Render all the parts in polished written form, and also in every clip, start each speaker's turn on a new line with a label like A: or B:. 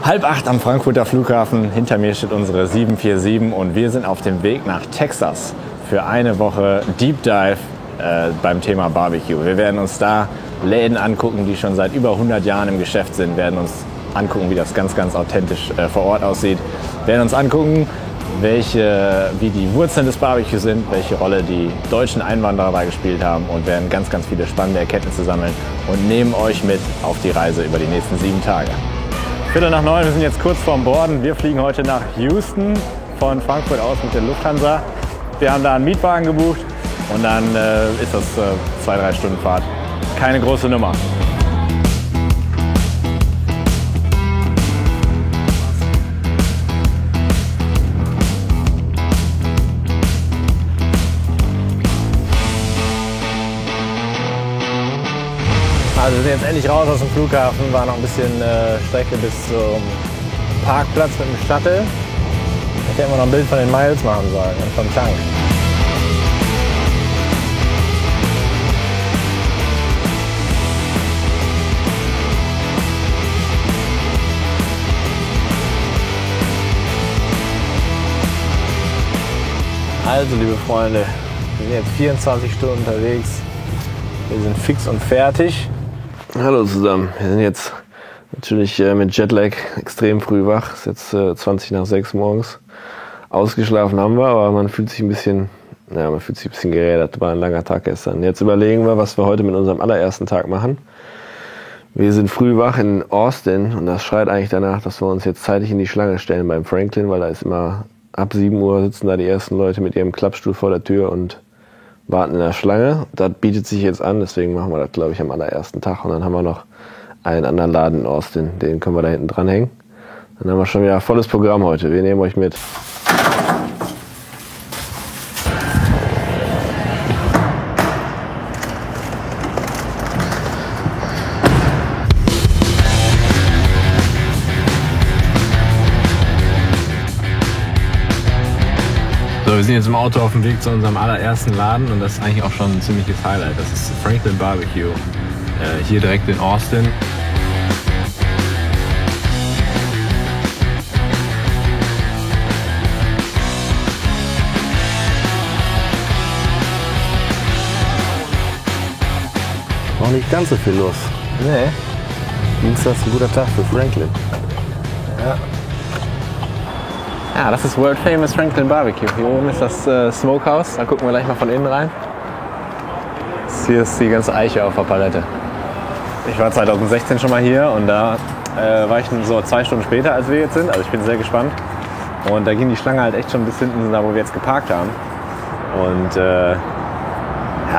A: 7:30 am Frankfurter Flughafen. Hinter mir steht unsere 747 und wir sind auf dem Weg nach Texas für eine Woche Deep Dive beim Thema Barbecue. Wir werden uns da Läden angucken, die schon seit über 100 Jahren im Geschäft sind, werden uns angucken, wie das ganz authentisch vor Ort aussieht, werden uns angucken, wie die Wurzeln des Barbecue sind, welche Rolle die deutschen Einwanderer dabei gespielt haben und werden ganz viele spannende Erkenntnisse sammeln und nehmen euch mit auf die Reise über die nächsten 7 Tage. 8:45, wir sind jetzt kurz vorm Borden. Wir fliegen heute nach Houston von Frankfurt aus mit der Lufthansa. Wir haben da einen Mietwagen gebucht und dann ist das 2-3 Stunden Fahrt. Keine große Nummer. Also wir sind jetzt endlich raus aus dem Flughafen, war noch ein bisschen Strecke bis zum Parkplatz mit dem Shuttle. Ich hätte immer noch ein Bild von den Miles machen sollen und vom Tank. Also liebe Freunde, wir sind jetzt 24 Stunden unterwegs. Wir sind fix und fertig. Hallo zusammen, wir sind jetzt natürlich mit Jetlag extrem früh wach. Es ist jetzt 20 nach 6 morgens. Ausgeschlafen haben wir, aber man fühlt sich ein bisschen gerädert. War ein langer Tag gestern. Jetzt überlegen wir, was wir heute mit unserem allerersten Tag machen. Wir sind früh wach in Austin und das schreit eigentlich danach, dass wir uns jetzt zeitig in die Schlange stellen beim Franklin, weil da ist immer ab 7 Uhr sitzen da die ersten Leute mit ihrem Klappstuhl vor der Tür und warten in der Schlange. Das bietet sich jetzt an, deswegen machen wir das, glaube ich, am allerersten Tag. Und dann haben wir noch einen anderen Laden in Austin, den können wir da hinten dranhängen. Dann haben wir schon wieder ein volles Programm heute. Wir nehmen euch mit. So, wir sind jetzt im Auto auf dem Weg zu unserem allerersten Laden und das ist eigentlich auch schon ein ziemliches Highlight. Das ist Franklin Barbecue, hier direkt in Austin. Noch nicht ganz so viel los. Nee. Dienstag ist ein guter Tag für Franklin. Ja. Ja, das ist World Famous Franklin Barbecue. Hier oben ist das Smokehouse. Da gucken wir gleich mal von innen rein. Hier ist die ganze Eiche auf der Palette. Ich war 2016 schon mal hier und da war ich so 2 Stunden später, als wir jetzt sind. Also ich bin sehr gespannt. Und da ging die Schlange halt echt schon bis hinten, da wo wir jetzt geparkt haben. Und ja,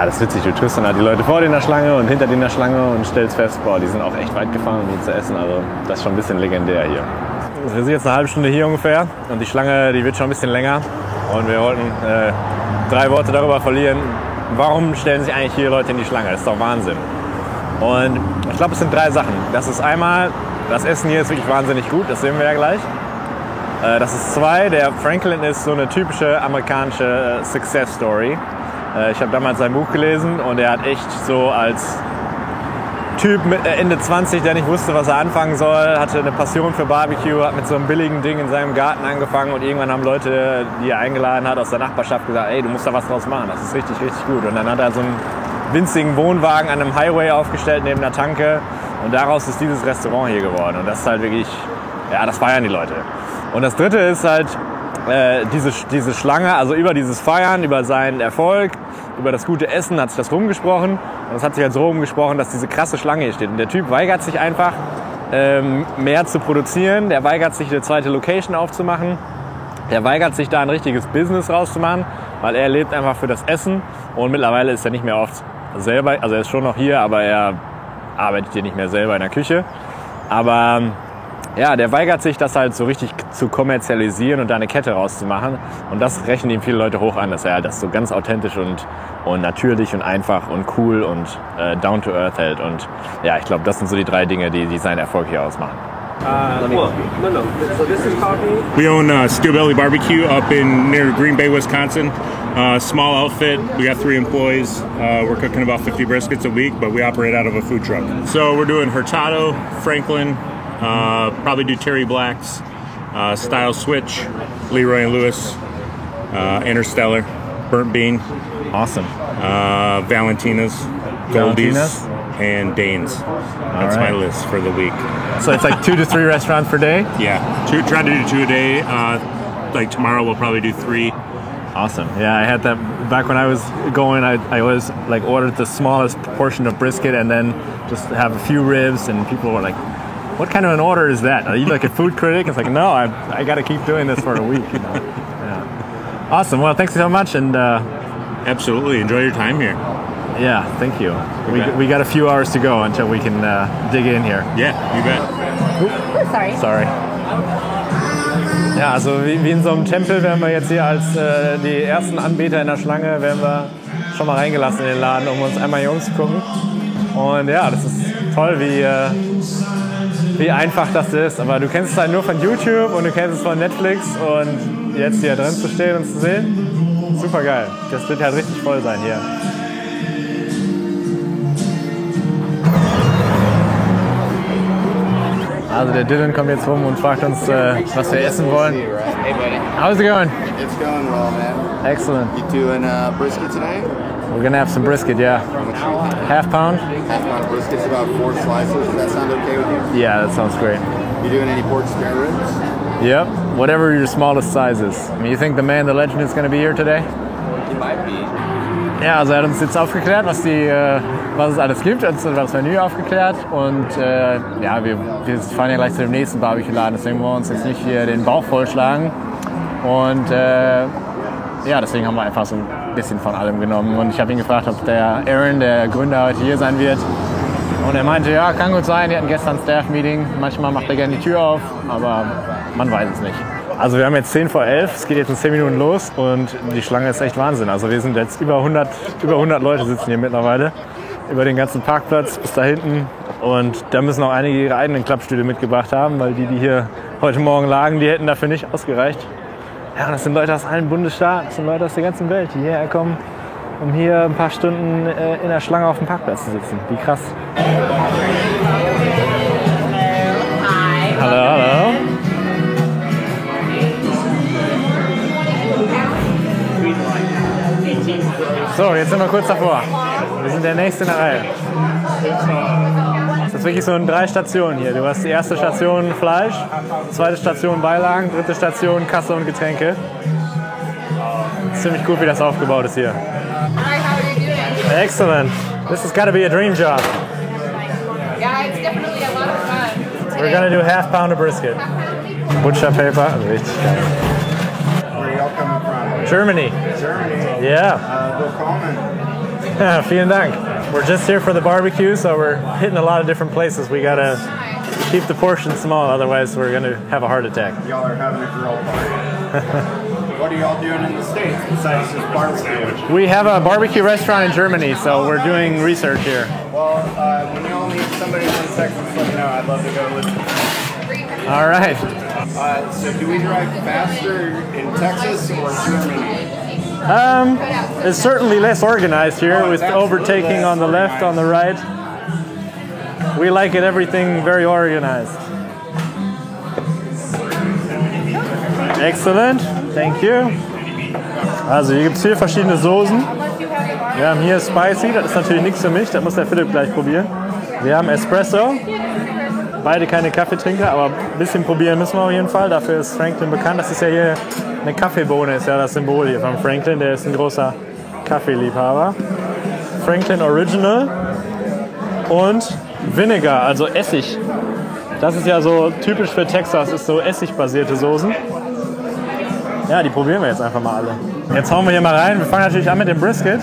A: das ist witzig. Du triffst dann halt die Leute vor dir in der Schlange und hinter dir in der Schlange und stellst fest, boah, die sind auch echt weit gefahren, um hier zu essen. Also das ist schon ein bisschen legendär hier. Wir sind jetzt eine halbe Stunde hier ungefähr und die Schlange, die wird schon ein bisschen länger und wir wollten 3 Worte darüber verlieren, warum stellen sich eigentlich hier Leute in die Schlange? Das ist doch Wahnsinn. Und ich glaube, es sind 3 Sachen. Das ist einmal, das Essen hier ist wirklich wahnsinnig gut, das sehen wir ja gleich. Das ist 2, der Franklin ist so eine typische amerikanische Success Story. Ich habe damals sein Buch gelesen und er hat echt so als Typ mit Ende 20, der nicht wusste, was er anfangen soll, hatte eine Passion für Barbecue, hat mit so einem billigen Ding in seinem Garten angefangen und irgendwann haben Leute, die er eingeladen hat aus der Nachbarschaft, gesagt, ey, du musst da was draus machen, das ist richtig gut. Und dann hat er so einen winzigen Wohnwagen an einem Highway aufgestellt neben der Tanke und daraus ist dieses Restaurant hier geworden und das ist halt wirklich, ja, das feiern die Leute. Und das 3. ist halt diese Schlange, also über dieses Feiern, über seinen Erfolg, über das gute Essen hat sich das rumgesprochen und es hat sich jetzt rumgesprochen, dass diese krasse Schlange hier steht. Und der Typ weigert sich einfach, mehr zu produzieren, der weigert sich, eine zweite Location aufzumachen, der weigert sich, da ein richtiges Business rauszumachen, weil er lebt einfach für das Essen und mittlerweile ist er nicht mehr oft selber, also er ist schon noch hier, aber er arbeitet hier nicht mehr selber in der Küche. Aber ja, der weigert sich, das halt so richtig zu kommerzialisieren und da eine Kette rauszumachen. Und das rechnen ihm viele Leute hoch an, dass er halt das so ganz authentisch und natürlich und einfach und cool und down to earth hält. Und ja, ich glaube, das sind so die 3 Dinge, die seinen Erfolg hier ausmachen.
B: No. So this is coffee.
C: We own Steel Belly Barbecue up in near Green Bay, Wisconsin. Small outfit. We got 3 employees. We're cooking about 50 briskets a week, but we operate out of a food truck. So we're doing Hurtado, Franklin, Probably do Terry Black's, Style Switch, Leroy and Lewis, Interstellar, Burnt Bean.
A: Awesome.
C: Valentina's, Goldie's, and Dane's. That's my list for the week.
A: So it's like 2 to 3 restaurants per day?
C: Yeah, try to do 2 a day. Like tomorrow we'll probably do 3.
A: Awesome. Yeah, I had that back when I was going. I always like ordered the smallest portion of brisket and then just have a few ribs, and people were like, what kind of an order is that? Are you like a food critic? It's like, no, I got to keep doing this for a week. You know? Yeah. Awesome. Well, thanks so much. And
C: absolutely. Enjoy your time here.
A: Yeah, thank you. We got a few hours to go until we can dig in here.
C: Yeah, you bet.
A: Sorry. Ja, also wie in so einem Tempel werden wir jetzt hier als die ersten Anbieter in der Schlange, werden wir schon mal reingelassen in den Laden, um uns einmal hier umzugucken. Und ja, das ist toll, wie einfach das ist. Aber du kennst es halt nur von YouTube und du kennst es von Netflix, und jetzt hier drin zu stehen und zu sehen, super geil. Das wird halt richtig voll sein hier. Also der Dylan kommt jetzt rum und fragt uns, was wir essen wollen.
D: Hey buddy.
A: How's it going?
D: It's going well, man.
A: Excellent.
D: You doing brisket today?
A: We're gonna have some brisket, yeah. Half pound?
D: Half pound brisket's about 4 slices. Does that sound okay with you?
A: Yeah, that sounds great.
D: You doing any pork spare ribs?
A: Yep, whatever your smallest size is. I mean, you think the man, the legend is gonna be here today?
D: He might be.
A: Ja, also er hat uns jetzt aufgeklärt, was es alles gibt, also das Menü aufgeklärt, und ja, wir fahren ja gleich zu dem nächsten Barbecue-Laden, deswegen wollen wir uns jetzt nicht hier den Bauch vollschlagen, und ja, deswegen haben wir einfach so ein bisschen von allem genommen, und ich habe ihn gefragt, ob der Aaron, der Gründer, heute hier sein wird, und er meinte, ja, kann gut sein, die hatten gestern ein Staff-Meeting, manchmal macht er gerne die Tür auf, aber man weiß es nicht. Also wir haben jetzt 10 vor 11, es geht jetzt in 10 Minuten los, und die Schlange ist echt Wahnsinn. Also wir sind jetzt über 100 Leute sitzen hier mittlerweile, über den ganzen Parkplatz bis da hinten, und da müssen auch einige ihre eigenen Klappstühle mitgebracht haben, weil die hier heute Morgen lagen, die hätten dafür nicht ausgereicht. Ja, das sind Leute aus allen Bundesstaaten, das sind Leute aus der ganzen Welt, die hierher kommen, um hier ein paar Stunden in der Schlange auf dem Parkplatz zu sitzen. Wie krass. Hallo, hallo. So, jetzt sind wir kurz davor. Wir sind der Nächste in der Reihe. Das ist wirklich so in 3 Stationen hier. Du hast die erste Station Fleisch, zweite Station Beilagen, dritte Station Kasse und Getränke. Ziemlich gut, wie das aufgebaut ist hier.
E: Hi, how are you doing?
A: Excellent. This has got to be a dream job.
E: Yeah, it's definitely a lot of fun.
A: We're gonna do half pound of brisket. Butcher paper. Richtig geil.
D: Where are y'all coming from?
A: Germany.
D: Germany.
A: Yeah.
D: Willkommen.
A: Vielen Dank. We're just here for the barbecue, so we're hitting a lot of different places. We gotta keep the portion small, otherwise we're gonna have a heart attack.
D: Y'all are having a grill party. What are y'all doing in the States besides just barbecue?
A: We have a barbecue restaurant in Germany, so we're doing research here.
D: Well, when y'all need somebody from Texas, let me know. I'd love to go listen.
A: All right.
D: So do we drive faster in Texas or Germany?
A: It's certainly less organized here, with overtaking on the left, on the right. We like it, everything very organized. Excellent, thank you. Also hier gibt es 4 verschiedene Soßen. Wir haben hier Spicy, das ist natürlich nichts für mich, das muss der Philipp gleich probieren. Wir haben Espresso, beide keine Kaffeetrinker, aber ein bisschen probieren müssen wir auf jeden Fall. Dafür ist Franklin bekannt. Das ist ja hier eine Kaffeebohne, ist ja das Symbol hier von Franklin. Der ist ein großer Kaffeeliebhaber. Franklin Original und Vinegar, also Essig. Das ist ja so typisch für Texas, ist so essigbasierte Soßen. Ja, die probieren wir jetzt einfach mal alle. Jetzt hauen wir hier mal rein. Wir fangen natürlich an mit dem Brisket.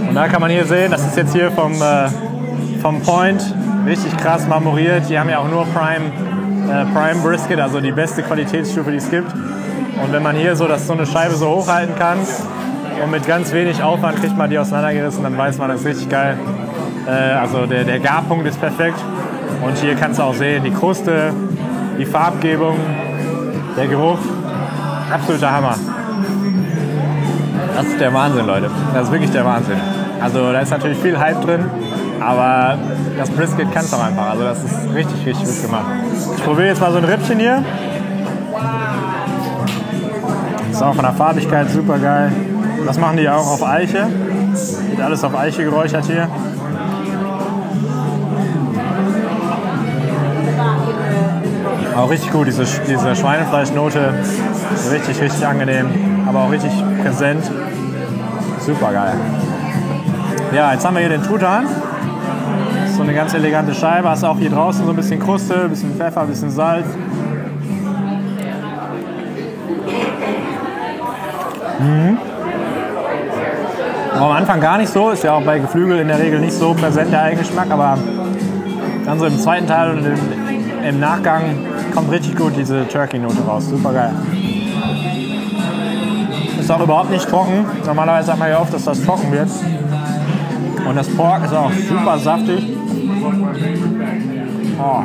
A: Und da kann man hier sehen, das ist jetzt hier vom Point, richtig krass marmoriert. Die haben ja auch nur Prime Brisket, also die beste Qualitätsstufe, die es gibt. Und wenn man hier so eine Scheibe so hochhalten kann und mit ganz wenig Aufwand kriegt man die auseinandergerissen, dann weiß man, das ist richtig geil. Also der Garpunkt ist perfekt. Und hier kannst du auch sehen, die Kruste, die Farbgebung, der Geruch, absoluter Hammer. Das ist der Wahnsinn, Leute. Das ist wirklich der Wahnsinn. Also da ist natürlich viel Hype drin, Aber das Brisket kann es auch einfach. Also das ist richtig, richtig gut gemacht. Ich probiere jetzt mal so ein Rippchen hier. Ist auch von der Farbigkeit super geil. Das machen die auch auf Eiche. Wird alles auf Eiche geräuchert hier. Auch richtig gut, diese Schweinefleischnote. Richtig, richtig angenehm. Aber auch richtig präsent. Super geil. Ja, jetzt haben wir hier den Truthahn. Das ist so eine ganz elegante Scheibe. Hast auch hier draußen so ein bisschen Kruste, ein bisschen Pfeffer, ein bisschen Salz. Am Anfang gar nicht so, ist ja auch bei Geflügel in der Regel nicht so präsent der Eigengeschmack, aber dann so im zweiten Teil und im Nachgang kommt richtig gut diese Turkey-Note raus. Super geil. Ist auch überhaupt nicht trocken. Normalerweise hat man ja oft, dass das trocken wird. Und das Pork ist auch super saftig. Oh.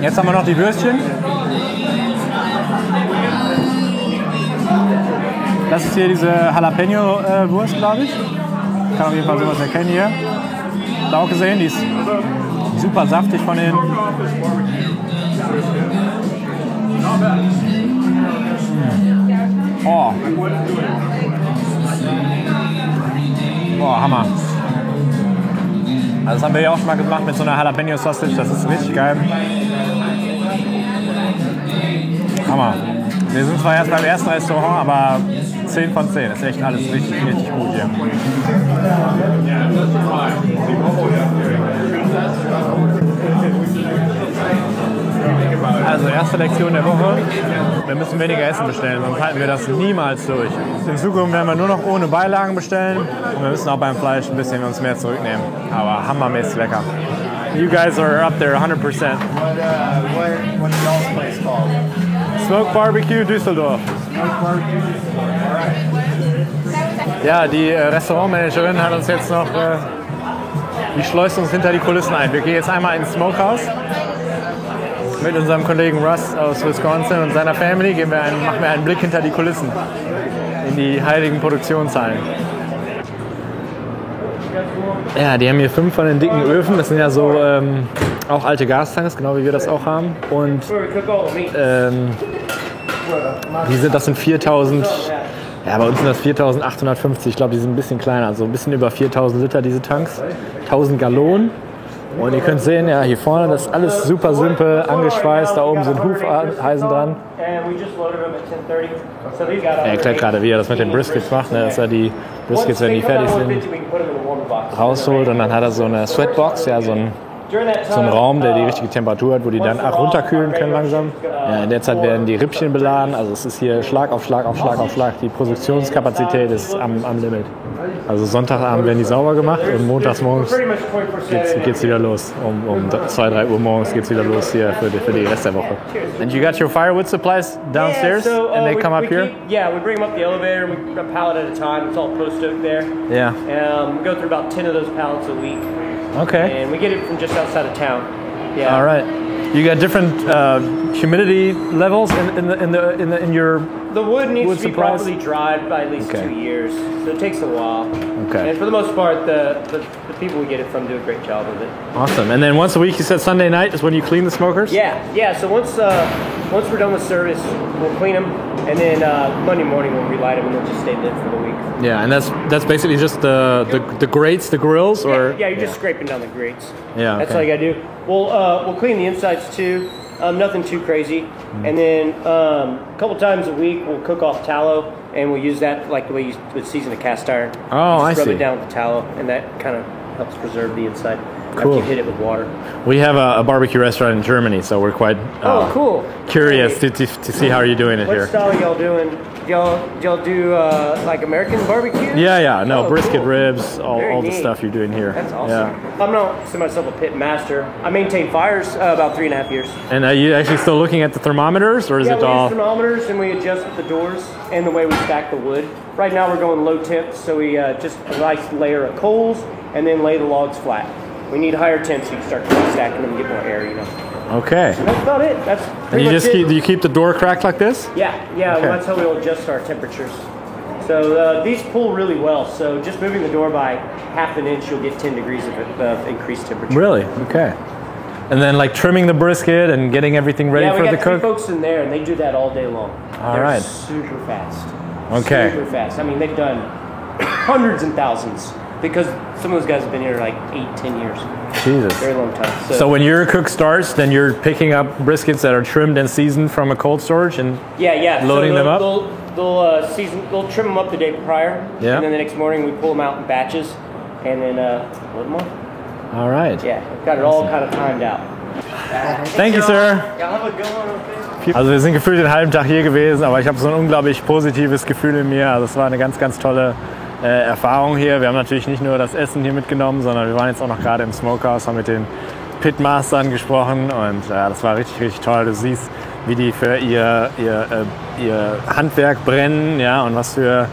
A: Jetzt haben wir noch die Würstchen. Das ist hier diese Jalapeno-Wurst, glaube ich. Ich kann auf jeden Fall sowas erkennen hier. Habt ihr auch gesehen, die ist super saftig von innen. Oh. Oh, Hammer. Also das haben wir ja auch schon mal gemacht mit so einer Jalapeno Sausage. Das ist richtig geil. Hammer. Wir sind zwar erst beim ersten Restaurant, aber 10 von 10. Das ist echt alles richtig, richtig gut hier. Also erste Lektion der Woche. Wir müssen weniger Essen bestellen, sonst halten wir das niemals durch. In Zukunft werden wir nur noch ohne Beilagen bestellen und wir müssen auch beim Fleisch ein bisschen uns mehr zurücknehmen. Aber hammermäßig lecker. You guys are up there 100%.
D: What's y'all's place called?
A: Smoke Barbecue Düsseldorf. Ja, die Restaurantmanagerin hat uns jetzt noch, die schleust uns hinter die Kulissen ein. Wir gehen jetzt einmal ins Smokehouse mit unserem Kollegen Russ aus Wisconsin und seiner Family. Machen wir einen Blick hinter die Kulissen in die heiligen Produktionshallen. Ja, die haben hier 5 von den dicken Öfen. Das sind ja so auch alte Gastanks, genau wie wir das auch haben. Und das sind 4000, ja, bei uns sind das 4850. Ich glaube, die sind ein bisschen kleiner, also ein bisschen über 4000 Liter diese Tanks. 1000 Gallonen. Und ihr könnt sehen, ja, hier vorne, das ist alles super simpel angeschweißt. Da oben sind Hufeisen dran. Er erklärt gerade, wie er das mit den Briskets macht, ne? Dass er die Briskets, wenn die fertig sind, rausholt. Und dann hat er so eine Sweatbox, ja, so einen Raum, der die richtige Temperatur hat, wo die dann runterkühlen können langsam. Ja, in der Zeit werden die Rippchen beladen. Also es ist hier Schlag auf Schlag auf Schlag auf Schlag. Die Produktionskapazität ist am Limit. Also Sonntagabend werden die sauber gemacht und montags morgens geht's wieder los. Um 2, 3 Uhr morgens geht's wieder los hier für die Rest der Woche. And you got your firewood supplies downstairs and they come up here?
B: Yeah, we bring them up the elevator, a pallet at a time. It's all post oak there.
A: Yeah.
B: We go through about 10 of those pallets a week.
A: Okay.
B: And we get it from just outside of town. Yeah.
A: All right. You got different humidity levels in your
B: The wood needs to be
A: supplies?
B: properly dried by at least
A: Okay.
B: 2 years, so it takes a while.
A: Okay.
B: And for the most part, the people we get it from do a great job of it.
A: Awesome. And then once a week, you said Sunday night is when you clean the smokers?
B: Yeah. So once we're done with service, we'll clean them, and then Monday morning we'll relight them, and they'll just stay lit for the week.
A: Yeah, and that's basically just the grates, the grills, or
B: Yeah, you're just scraping down the grates.
A: Yeah,
B: That's
A: okay.
B: all you gotta do. We'll clean the insides too. Nothing too crazy. And then a couple times a week we'll cook off tallow, and we'll use that like the way you would season a cast iron.
A: Oh,
B: You
A: I
B: just rub
A: see.
B: it down with the tallow, and that kind of helps preserve the inside
A: Cool.
B: after you hit it with water.
A: We have a barbecue restaurant in Germany, so we're quite
B: Cool.
A: curious
B: Hey,
A: to see how you're doing it
B: what
A: here.
B: style are y'all doing? Y'all do like American barbecue?
A: Yeah, no,
B: Oh,
A: brisket,
B: cool.
A: ribs,
B: Very
A: all the
B: neat.
A: stuff you're doing here.
B: That's awesome.
A: Yeah.
B: I'm not consider myself a pit master. I maintain fires about 3.5 years.
A: And are you actually still looking at the thermometers, or is
B: Yeah,
A: it
B: we
A: all?
B: use thermometers and we adjust with the doors and the way we stack the wood. Right now we're going low temps, so we just a nice layer of coals and then lay the logs flat. We need higher temps so you can start stacking them and get more air, you know.
A: Okay.
B: That's about it. That's
A: And
B: pretty
A: you
B: much
A: just
B: it.
A: do you keep the door cracked like this?
B: Yeah,
A: Okay.
B: well, that's how we'll adjust our temperatures. So these pull really well. So just moving the door by half an inch, you'll get 10 degrees of increased temperature.
A: Really? Okay. And then like trimming the brisket and getting everything ready for the
B: we got 3
A: cook?
B: folks in there, and they do that all day long. They're
A: right.
B: super fast.
A: Okay.
B: Super fast. I mean, they've done hundreds and thousands because some of those guys have been here like 8-10 years.
A: Jesus.
B: Very long time.
A: So when your cook starts, then you're picking up briskets that are trimmed and seasoned from a cold storage and loading them up?
B: They'll trim them up the day prior.
A: Yeah.
B: And then the next morning we pull them out in batches and then load them up.
A: All right.
B: Yeah, we've got it all kind of timed out.
A: Thank you, sir.
B: Y'all have a good one, okay?
A: Also wir sind gefühlt den halben Tag hier gewesen, aber ich habe so ein unglaublich positives Gefühl in mir. Also es war eine ganz, ganz tolle Erfahrung hier. Wir haben natürlich nicht nur das Essen hier mitgenommen, sondern wir waren jetzt auch noch gerade im Smokehouse, haben mit den Pitmastern gesprochen und das war richtig, richtig toll. Du siehst, wie die für ihr Handwerk brennen, ja, und was für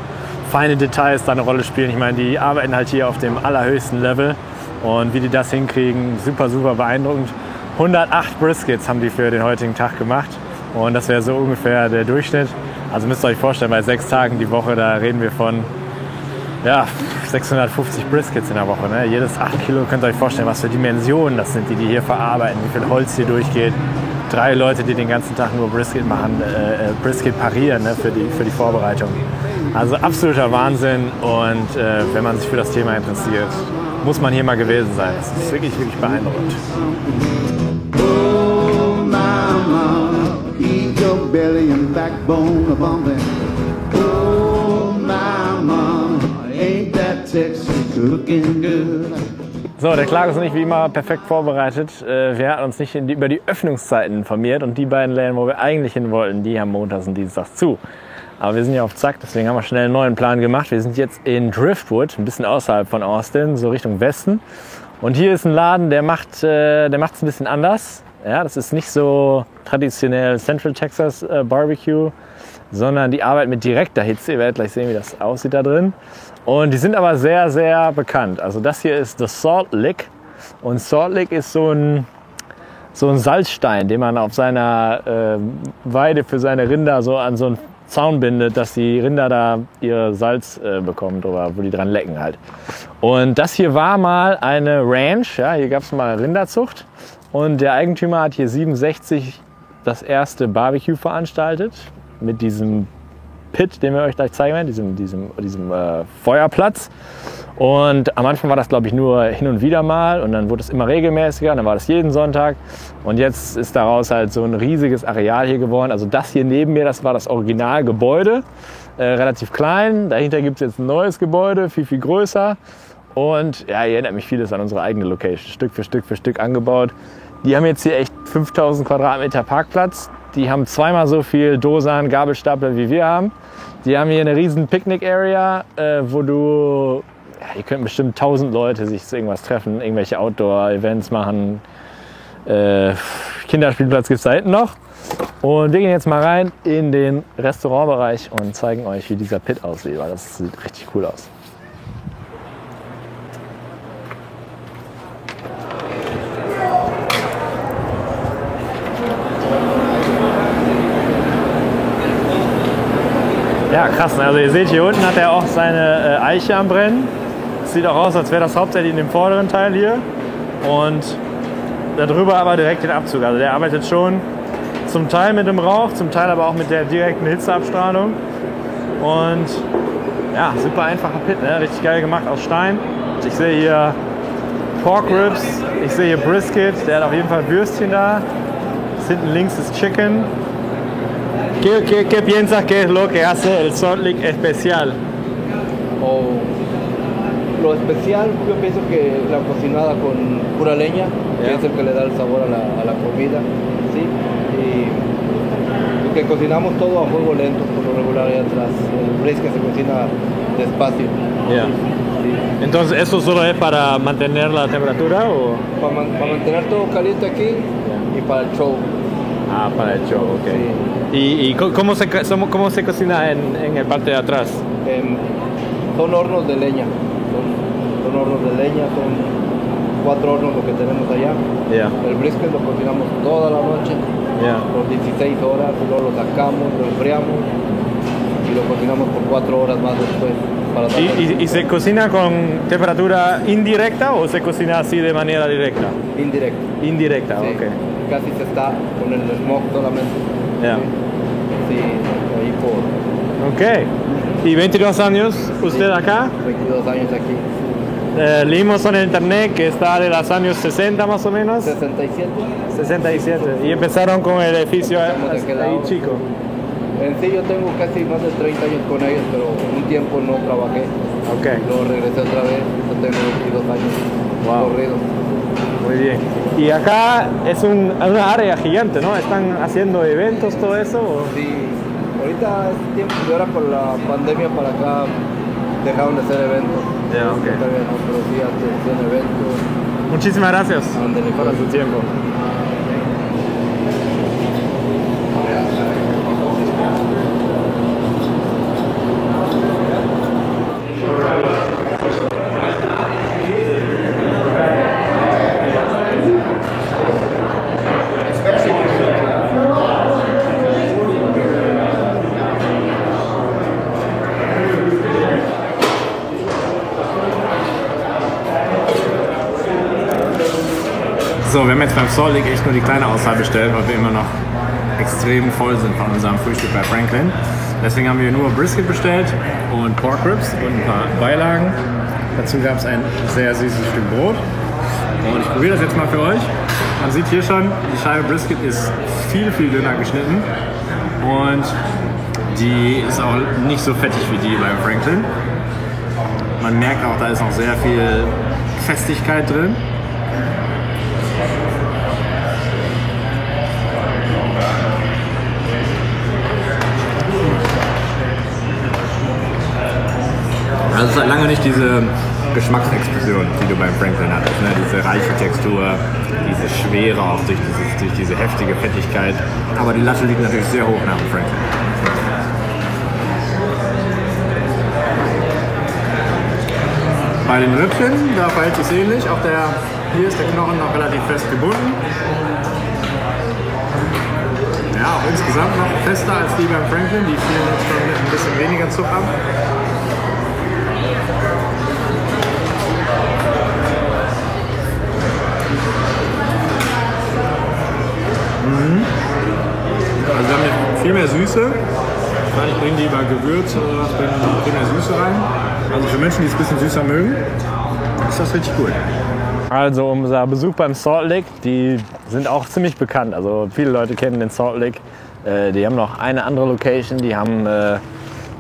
A: feine Details da eine Rolle spielen. Ich meine, die arbeiten halt hier auf dem allerhöchsten Level und wie die das hinkriegen, super, super beeindruckend. 108 Briskets haben die für den heutigen Tag gemacht und das wäre so ungefähr der Durchschnitt. Also müsst ihr euch vorstellen, bei 6 Tagen die Woche, da reden wir von 650 Briskets in der Woche. Ne? Jedes 8 Kilo, könnt ihr euch vorstellen, was für Dimensionen das sind, die hier verarbeiten, wie viel Holz hier durchgeht. 3 Leute, die den ganzen Tag nur Brisket machen, Brisket parieren, ne? für die Vorbereitung. Also absoluter Wahnsinn und wenn man sich für das Thema interessiert, muss man hier mal gewesen sein. Das ist wirklich, wirklich beeindruckend.
F: Oh, mama, eat your belly and backbone of something. Oh, mama, ain't that Texas looking good?
A: So, der Clark ist nicht wie immer perfekt vorbereitet. Wir hatten uns nicht über die Öffnungszeiten informiert und die beiden Läden, wo wir eigentlich hin wollten, die haben montags und dienstags zu. Aber wir sind ja auf Zack, deswegen haben wir schnell einen neuen Plan gemacht. Wir sind jetzt in Driftwood, ein bisschen außerhalb von Austin, so Richtung Westen. Und hier ist ein Laden, der macht's ein bisschen anders. Ja, das ist nicht so traditionell Central Texas Barbecue, sondern die arbeiten mit direkter Hitze. Ihr werdet gleich sehen, wie das aussieht da drin. Und die sind aber sehr, sehr bekannt. Also das hier ist the Salt Lick. Und Salt Lick ist so ein Salzstein, den man auf seiner Weide für seine Rinder so an so einen Zaun bindet, dass die Rinder da ihr Salz bekommen drüber, wo die dran lecken halt. Und das hier war mal eine Ranch, ja, hier gab es mal Rinderzucht. Und der Eigentümer hat hier 67 das erste Barbecue veranstaltet mit diesem Pit, den wir euch gleich zeigen werden, diesem Feuerplatz. Und am Anfang war das, glaube ich, nur hin und wieder mal und dann wurde es immer regelmäßiger und dann war das jeden Sonntag. Und jetzt ist daraus halt so ein riesiges Areal hier geworden. Also das hier neben mir, das war das Originalgebäude, relativ klein. Dahinter gibt es jetzt ein neues Gebäude, viel, viel größer. Und ja, hier erinnert mich vieles an unsere eigene Location, Stück für Stück angebaut. Die haben jetzt hier echt 5000 Quadratmeter Parkplatz. Die haben zweimal so viel Dosan, Gabelstapler wie wir haben. Die haben hier eine riesen Picknick-Area, wo hier könnten bestimmt 1000 Leute sich zu irgendwas treffen, irgendwelche Outdoor-Events machen. Kinderspielplatz gibt es da hinten noch. Und wir gehen jetzt mal rein in den Restaurantbereich und zeigen euch, wie dieser Pit aussieht, weil das sieht richtig cool aus. Ja, krass. Also ihr seht, hier unten hat er auch seine Eiche am Brennen. Sieht auch aus, als wäre das hauptsächlich in dem vorderen Teil hier. Und darüber aber direkt den Abzug. Also der arbeitet schon zum Teil mit dem Rauch, zum Teil aber auch mit der direkten Hitzeabstrahlung. Und ja, super einfacher Pit, ne? Richtig geil gemacht aus Stein. Ich sehe hier Pork Ribs, ich sehe hier Brisket, der hat auf jeden Fall Würstchen da. Das hinten links ist Chicken. ¿Qué piensas que es lo que hace el Salt Lick especial?
G: Lo especial, yo pienso que la cocinada con pura leña, que es el que le da el sabor a la comida, ¿sí? Y que cocinamos todo a fuego lento, por lo regular ahí atrás. El brisket se cocina despacio.
A: Yeah. Sí. Entonces, ¿eso solo es para mantener la temperatura o?
G: Para mantener todo caliente aquí y para el show.
A: Ah, para el show, ok.
G: Sí.
A: ¿Y cómo se cocina en el parte de atrás?
G: Son hornos de leña. Son hornos de leña, son 4 hornos lo que tenemos allá.
A: Yeah.
G: El brisket lo cocinamos toda la noche,
A: Yeah.
G: por 16 horas, y luego lo sacamos, lo enfriamos y y lo cocinamos por 4 horas más después. Para darle
H: ¿Y se cocina con temperatura indirecta o se cocina así de manera directa?
G: indirecto.
H: Indirecta,
G: Sí.
H: ok.
G: Casi se está con el smoke solamente.
H: Ya.
G: Sí, ahí por
H: Ok. ¿Y 22 años usted acá?
G: 22 años aquí.
H: Leímos en internet que está de los años 60 más o menos.
G: 67.
H: 67. Y empezaron con el edificio
G: Estamos de aquel
H: ahí
G: lado.
H: chico.
G: En sí yo tengo casi más de 30 años con ellos, pero un tiempo no trabajé.
H: Ok.
G: Luego regresé otra vez, yo tengo 22 años
H: Wow.
G: corridos.
H: Muy bien. Y acá es una área gigante, ¿no? ¿Están haciendo eventos, todo eso? ¿O?
G: Sí, ahorita es tiempo de ahora por la pandemia para acá dejaron de hacer eventos.
H: Ya, ok.
G: Todavía no, pero sí hacen eventos.
H: Muchísimas gracias
G: Ándale,
H: por
G: pues.
H: su tiempo.
A: So, wir haben jetzt beim Salt Lake echt nur die kleine Auswahl bestellt, weil wir immer noch extrem voll sind von unserem Frühstück bei Franklin. Deswegen haben wir nur Brisket bestellt und Pork Ribs und ein paar Beilagen. Dazu gab es ein sehr süßes Stück Brot. Und ich probiere das jetzt mal für euch. Man sieht hier schon, die Scheibe Brisket ist viel, viel dünner geschnitten. Und die ist auch nicht so fettig wie die beim Franklin. Man merkt auch, da ist noch sehr viel Festigkeit drin. Also es ist halt lange nicht diese Geschmacksexplosion, die du beim Franklin hattest. Ne? Diese reiche Textur, diese Schwere auch durch diese heftige Fettigkeit. Aber die Latte liegt natürlich sehr hoch nach dem Franklin. Bei den Rippchen, da verhält sich ähnlich. Auch hier ist der Knochen noch relativ fest gebunden. Ja, auch insgesamt noch fester als die beim Franklin. Die fielen jetzt schon mit ein bisschen weniger Zug ab. Also wir haben hier viel mehr Süße. Wahrscheinlich bringen die über Gewürz oder was, bringen die viel mehr Süße rein. Also für Menschen, die es ein bisschen süßer mögen, ist das richtig cool.
H: Also unser Besuch beim Salt Lake, die sind auch ziemlich bekannt. Also viele Leute kennen den Salt Lake. Die haben noch eine andere Location, die haben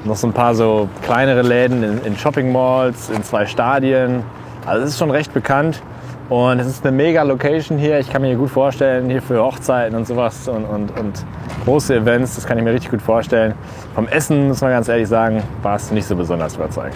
H: noch so ein paar so kleinere Läden in Shopping Malls, in 2 Stadien. Also es ist schon recht bekannt. Und es ist eine mega Location hier. Ich kann mir hier gut vorstellen, hier für Hochzeiten und sowas und große Events, das kann ich mir richtig gut vorstellen. Vom Essen, muss man ganz ehrlich sagen, war es nicht so besonders überzeugend.